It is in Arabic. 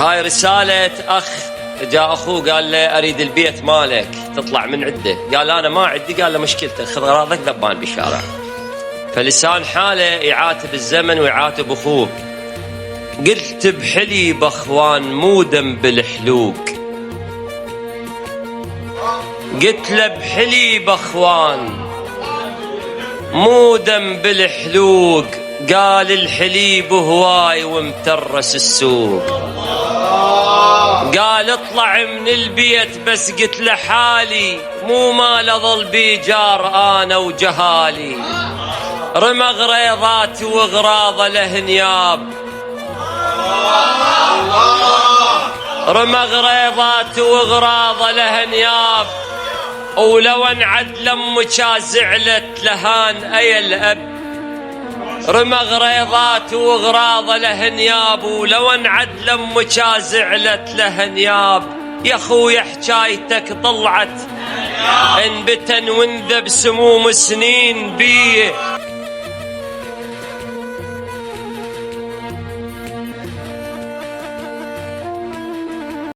هاي رسالة أخ جاء أخوه قال له أريد البيت مالك تطلع من عده، قال أنا ما عندي، قال له مشكلتك خذ أغراضك ذبان بالشارع. فلسان حاله يعاتب الزمن ويعاتب أخوه. قلت بحليب أخوان مو دم بالحلوق، قلت له بحليب أخوان مو دم بالحلوق، قال الحليب هواي ومترس السوق. قال اطلع من البيت بس قلت له حالي مو مال اظل بيجار انا وجهالي. رمى غريضات وغراضه له نياب، رمى غريضات وغراضه له نياب، ولو انعد لمك زعلت لهان اي الاب. رمى غريضات وغراضه له نياب، ولو انعد لمك زعلت له نياب. يا خويا حكايتك طلعت انبتن وانذب سموم سنين بيه،